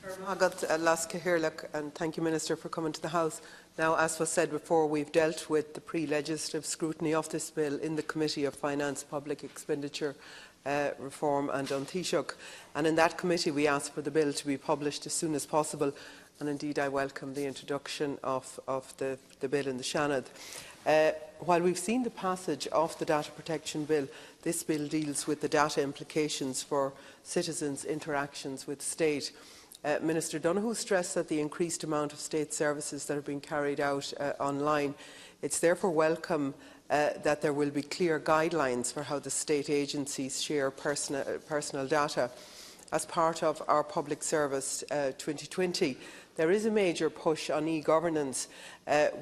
And thank you, Minister, for coming to the House. Now, as was said before, we've dealt with the pre-legislative scrutiny of this bill in the Committee of Finance, Public Expenditure, Reform and An Taoiseach. And in that committee we asked for the bill to be published as soon as possible. And indeed I welcome the introduction of the bill in the Seanad. While we've seen the passage of the Data Protection Bill, this bill deals with the data implications for citizens' interactions with the state. Minister Donoghue stressed that the increased amount of state services that are being carried out online, it's therefore welcome that there will be clear guidelines for how the state agencies share personal data. As part of our Public Service 2020, there is a major push on e-governance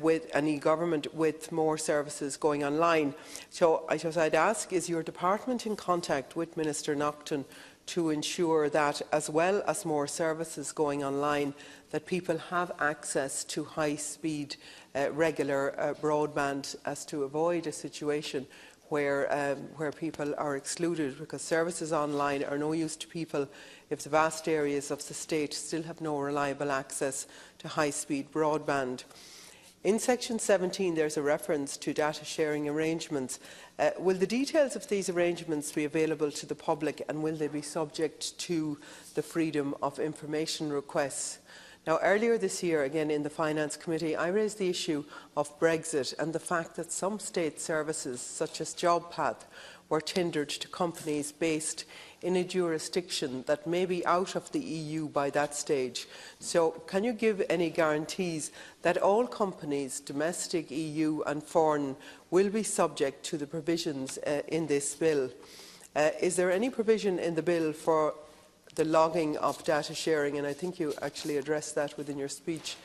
with an e-government with more services going online. So I'd ask, is your department in contact with Minister Naughton to ensure that, as well as more services going online, that people have access to high-speed, regular broadband, as to avoid a situation where people are excluded, because services online are no use to people if the vast areas of the state still have no reliable access to high-speed broadband. In section 17 there is a reference to data sharing arrangements. Will the details of these arrangements be available to the public, and will they be subject to the freedom of information requests? Now, earlier this year, again in the Finance Committee, I raised the issue of Brexit and the fact that some state services, such as JobPath, were tendered to companies based in a jurisdiction that may be out of the EU by that stage. So can you give any guarantees that all companies, domestic, EU and foreign, will be subject to the provisions in this bill? Is there any provision in the bill for the logging of data sharing? And I think you actually addressed that within your speech.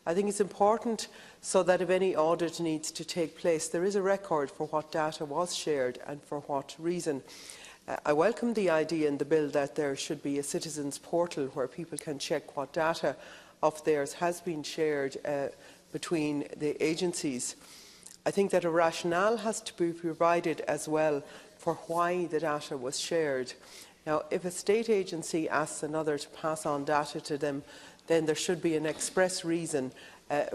I think it's important so that if any audit needs to take place, there is a record for what data was shared and for what reason. I welcome the idea in the bill that there should be a citizens' portal where people can check what data of theirs has been shared between the agencies. I think that a rationale has to be provided as well for why the data was shared. Now, if a state agency asks another to pass on data to them, then there should be an express reason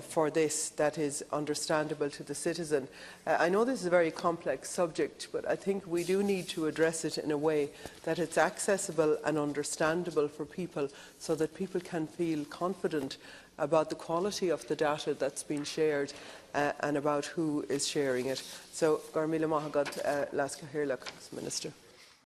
for this that is understandable to the citizen. I know this is a very complex subject, but I think we do need to address it in a way that it's accessible and understandable for people, so that people can feel confident about the quality of the data that's been shared and about who is sharing it. So, Garmila Mahagad, Laska Hirlak, Minister.